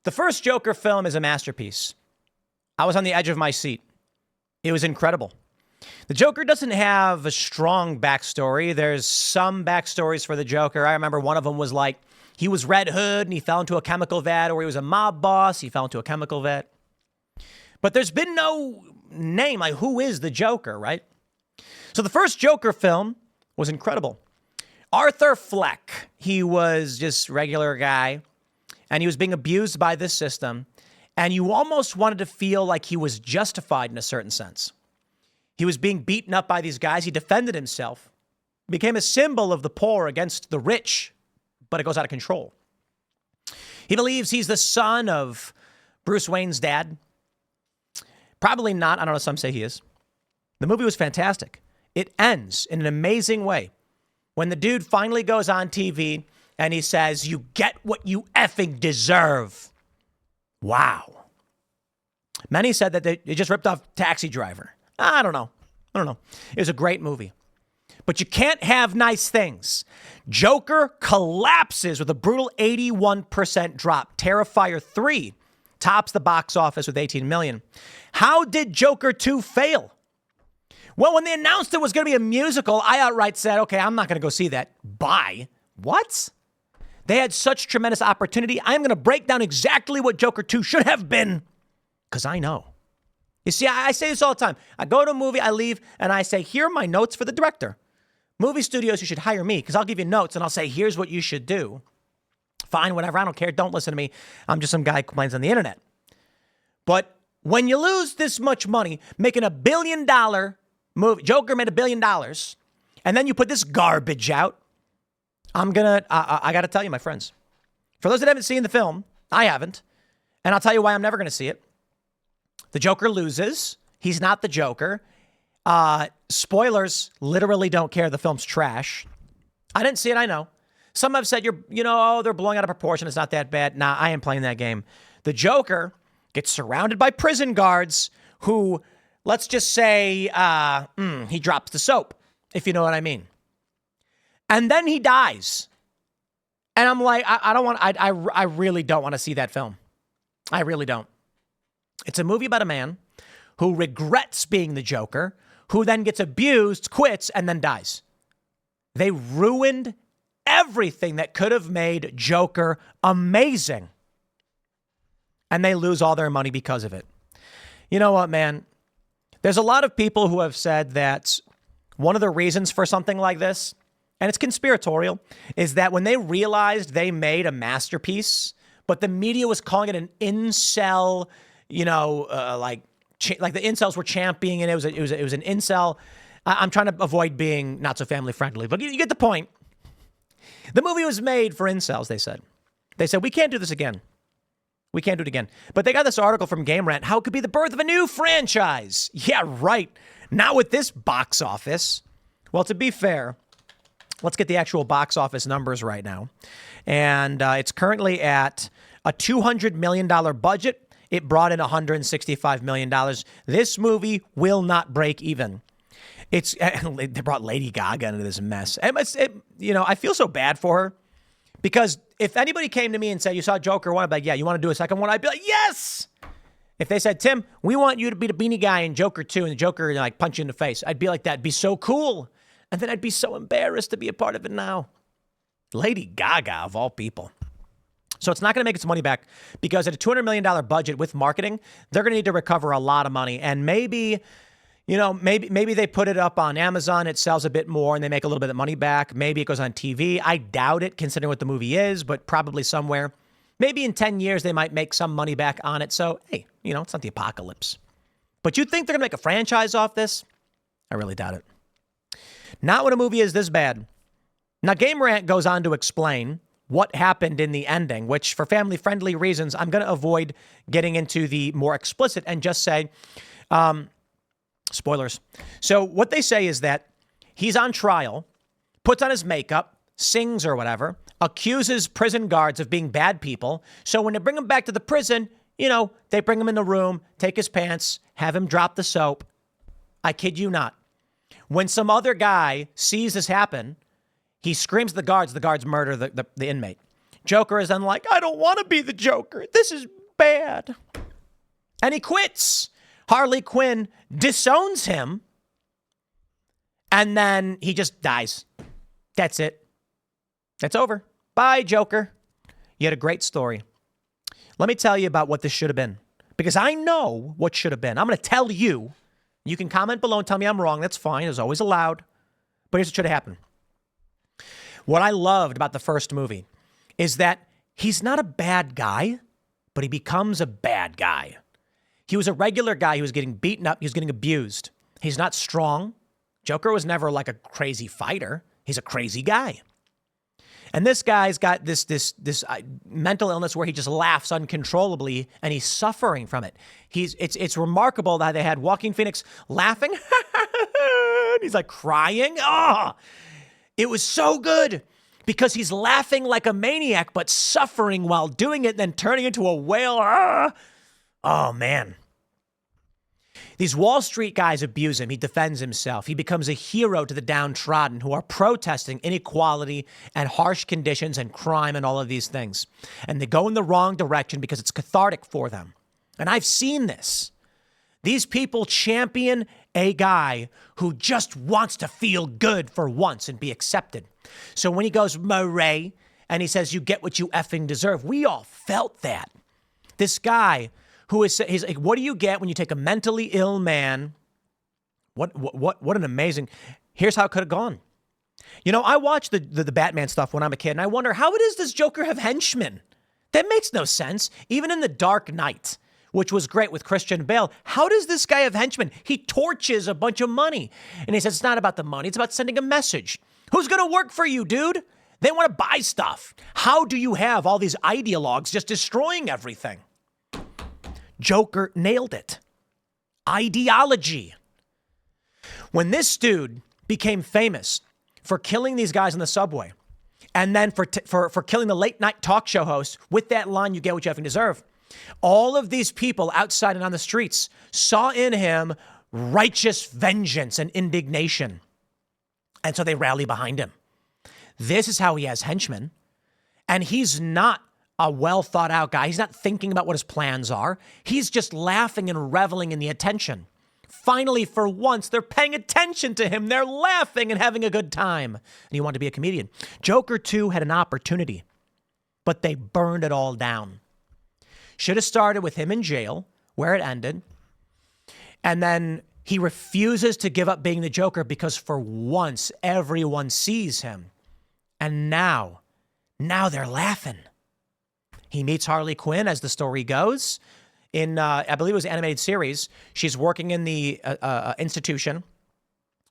The first Joker film is a masterpiece. I was on the edge of my seat. It was incredible. The Joker doesn't have a strong backstory. There's some backstories for the Joker. I remember one of them was like, he was Red Hood and he fell into a chemical vat, or he was a mob boss, he fell into a chemical vat. But there's been no name, like who is the Joker, right? So the first Joker film was incredible. Arthur Fleck, he was just regular guy, and he was being abused by this system, and you almost wanted to feel like he was justified in a certain sense. He was being beaten up by these guys. He defended himself, became a symbol of the poor against the rich, but it goes out of control. He believes he's the son of Bruce Wayne's dad. Probably not. I don't know. Some say he is. The movie was fantastic. It ends in an amazing way when the dude finally goes on TV and he says, "You get what you effing deserve." Wow. Many said that they just ripped off Taxi Driver. I don't know. It was a great movie. But you can't have nice things. Joker collapses with a brutal 81% drop. Terrifier 3 tops the box office with 18 million. How did Joker 2 fail? Well, when they announced it was going to be a musical, I outright said, okay, I'm not going to go see that. Bye. What? They had such tremendous opportunity. I'm going to break down exactly what Joker 2 should have been, because I know. You see, I say this all the time. I go to a movie, I leave, and I say, here are my notes for the director. Movie studios, you should hire me, because I'll give you notes, and I'll say, here's what you should do. Fine, whatever, I don't care. Don't listen to me. I'm just some guy who complains on the internet. But when you lose this much money, making $1 billion movie, Joker made $1 billion, and then you put this garbage out, I got to tell you, my friends. For those that haven't seen the film, I haven't, and I'll tell you why I'm never going to see it. The Joker loses. He's not the Joker. Spoilers, literally don't care. The film's trash. I didn't see it, I know. Some have said, they're blowing out of proportion. It's not that bad. Nah, I ain't playing that game. The Joker gets surrounded by prison guards who, let's just say, he drops the soap, if you know what I mean. And then he dies. And I'm like, I really don't want to see that film. I really don't. It's a movie about a man who regrets being the Joker, who then gets abused, quits, and then dies. They ruined everything that could have made Joker amazing. And they lose all their money because of it. You know what, man? There's a lot of people who have said that one of the reasons for something like this, and it's conspiratorial, is that when they realized they made a masterpiece, but the media was calling it an incel, like the incels were championing it. It was an incel. I'm trying to avoid being not so family friendly, but you get the point. The movie was made for incels, they said. They said, we can't do this again. We can't do it again. But they got this article from Game Rant. How it could be the birth of a new franchise? Yeah, right. Not with this box office. Well, to be fair, let's get the actual box office numbers right now. And it's currently at a $200 million budget. It brought in $165 million. This movie will not break even. They brought Lady Gaga into this mess. I feel so bad for her because if anybody came to me and said, you saw Joker 1, I'd be like, yeah, you want to do a second one? I'd be like, yes. If they said, Tim, we want you to be the beanie guy in Joker 2 and the Joker like punch you in the face, I'd be like, that'd be so cool. And then I'd be so embarrassed to be a part of it now. Lady Gaga, of all people. So it's not going to make its money back because at a $200 million budget with marketing, they're going to need to recover a lot of money. And maybe they put it up on Amazon. It sells a bit more and they make a little bit of money back. Maybe it goes on TV. I doubt it considering what the movie is, but probably somewhere. Maybe in 10 years, they might make some money back on it. So, hey, it's not the apocalypse. But you think they're going to make a franchise off this? I really doubt it. Not when a movie is this bad. Now, Game Rant goes on to explain what happened in the ending, which for family-friendly reasons, I'm going to avoid getting into the more explicit and just say, spoilers. So what they say is that he's on trial, puts on his makeup, sings or whatever, accuses prison guards of being bad people. So when they bring him back to the prison, they bring him in the room, take his pants, have him drop the soap. I kid you not. When some other guy sees this happen, he screams at the guards murder the inmate. Joker is then like, I don't want to be the Joker. This is bad. And he quits. Harley Quinn disowns him. And then he just dies. That's it. That's over. Bye, Joker. You had a great story. Let me tell you about what this should have been. Because I know what should have been. I'm going to tell you. You can comment below and tell me I'm wrong. That's fine. It's always allowed. But here's what should have happened. What I loved about the first movie is that he's not a bad guy, but he becomes a bad guy. He was a regular guy. He was getting beaten up. He was getting abused. He's not strong. Joker was never like a crazy fighter. He's a crazy guy. And this guy's got this mental illness where he just laughs uncontrollably and he's suffering from it. It's remarkable that they had Joaquin Phoenix laughing. And he's like crying. Oh, it was so good because he's laughing like a maniac, but suffering while doing it, then turning into a whale. Oh, man. These Wall Street guys abuse him. He defends himself. He becomes a hero to the downtrodden who are protesting inequality and harsh conditions and crime and all of these things. And they go in the wrong direction because it's cathartic for them. And I've seen this. These people champion a guy who just wants to feel good for once and be accepted. So when he goes, Murray, and he says, you get what you effing deserve, we all felt that. This guy he's like, what do you get when you take a mentally ill man? What an amazing, here's how it could have gone. You know, I watched the Batman stuff when I'm a kid, and I wonder, how does Joker have henchmen? That makes no sense. Even in The Dark Knight, which was great with Christian Bale, how does this guy have henchmen? He torches a bunch of money. And he says, it's not about the money, it's about sending a message. Who's going to work for you, dude? They want to buy stuff. How do you have all these ideologues just destroying everything? Joker nailed it. Ideology. When this dude became famous for killing these guys in the subway, and then for killing the late night talk show host with that line, you get what you have to deserve, all of these people outside and on the streets saw in him righteous vengeance and indignation. And so they rally behind him. This is how he has henchmen. And he's not a well thought out guy. He's not thinking about what his plans are. He's just laughing and reveling in the attention. Finally, for once, they're paying attention to him. They're laughing and having a good time. And he wanted to be a comedian. Joker 2 had an opportunity, but they burned it all down. Should have started with him in jail, where it ended. And then he refuses to give up being the Joker because for once, everyone sees him. And now they're laughing. He meets Harley Quinn, as the story goes. In, I believe it was an animated series, she's working in the institution.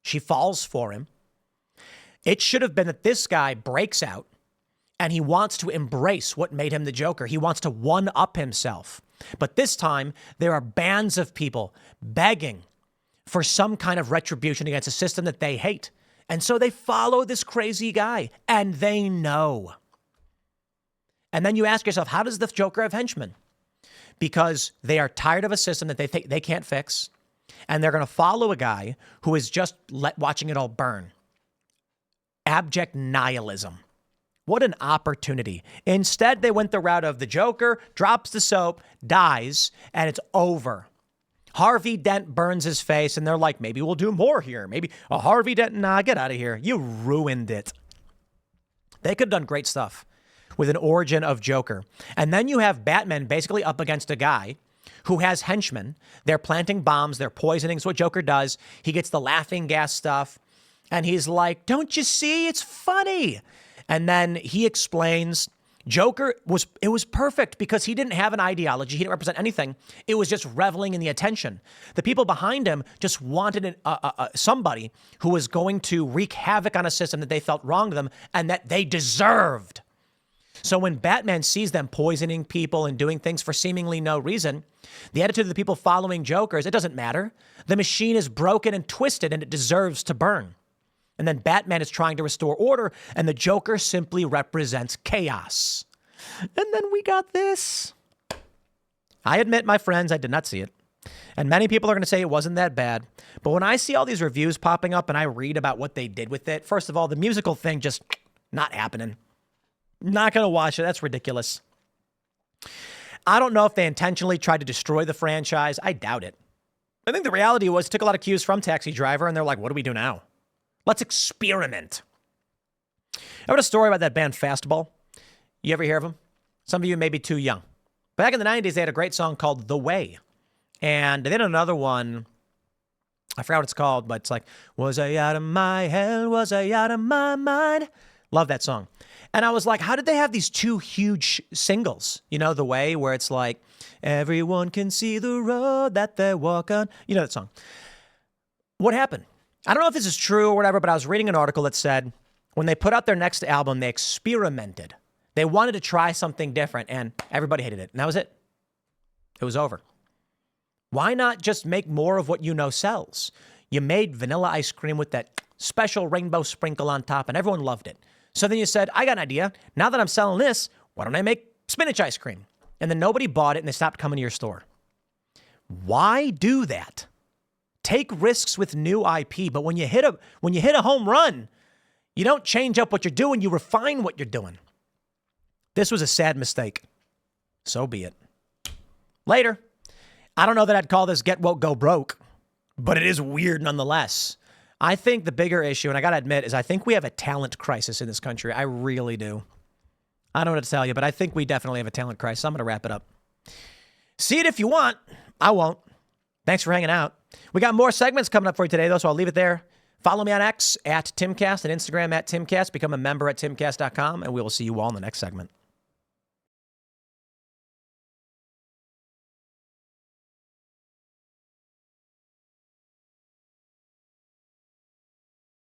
She falls for him. It should have been that this guy breaks out and he wants to embrace what made him the Joker. He wants to one-up himself. But this time, there are bands of people begging for some kind of retribution against a system that they hate. And so they follow this crazy guy, and they know. And then you ask yourself, how does the Joker have henchmen? Because they are tired of a system that they think they can't fix, and they're going to follow a guy who is just watching it all burn. Abject nihilism. What an opportunity. Instead, they went the route of the Joker drops the soap, dies, and it's over. Harvey Dent burns his face, and they're like, maybe we'll do more here. Maybe a Harvey Dent, nah, get out of here. You ruined it. They could have done great stuff with an origin of Joker. And then you have Batman basically up against a guy who has henchmen. They're planting bombs. They're poisoning. It's what Joker does. He gets the laughing gas stuff. And he's like, don't you see? It's funny. And then he explains Joker it was perfect because he didn't have an ideology. He didn't represent anything. It was just reveling in the attention. The people behind him just wanted somebody who was going to wreak havoc on a system that they felt wronged them and that they deserved. So when Batman sees them poisoning people and doing things for seemingly no reason, the attitude of the people following Joker is, it doesn't matter. The machine is broken and twisted and it deserves to burn. And then Batman is trying to restore order and the Joker simply represents chaos. And then we got this. I admit, my friends, I did not see it. And many people are going to say it wasn't that bad. But when I see all these reviews popping up and I read about what they did with it, first of all, the musical thing just not happening. Not going to watch it. That's ridiculous. I don't know if they intentionally tried to destroy the franchise. I doubt it. I think the reality was took a lot of cues from Taxi Driver, and they're like, what do we do now? Let's experiment. I read a story about that band Fastball. You ever hear of them? Some of you may be too young. Back in the 90s, they had a great song called The Way. And they did another one. I forgot what it's called, but it's like, was I out of my head? Was I out of my mind? Love that song. And I was like, how did they have these two huge singles? You know, The Way, where it's like, everyone can see the road that they walk on. You know that song. What happened? I don't know if this is true or whatever, but I was reading an article that said when they put out their next album, they experimented. They wanted to try something different, and everybody hated it. And that was it. It was over. Why not just make more of what you know sells? You made vanilla ice cream with that special rainbow sprinkle on top, and everyone loved it. So then you said, I got an idea. Now that I'm selling this, why don't I make spinach ice cream? And then nobody bought it, and they stopped coming to your store. Why do that? Take risks with new IP, but when you hit a home run, you don't change up what you're doing, you refine what you're doing. This was a sad mistake. So be it. Later. I don't know that I'd call this Get Woke, Go Broke, but it is weird nonetheless. I think the bigger issue, and I got to admit, is I think we have a talent crisis in this country. I really do. I don't know what to tell you, but I think we definitely have a talent crisis. I'm going to wrap it up. See it if you want. I won't. Thanks for hanging out. We got more segments coming up for you today, though, so I'll leave it there. Follow me on X at Timcast and Instagram at Timcast. Become a member at timcast.com, and we will see you all in the next segment.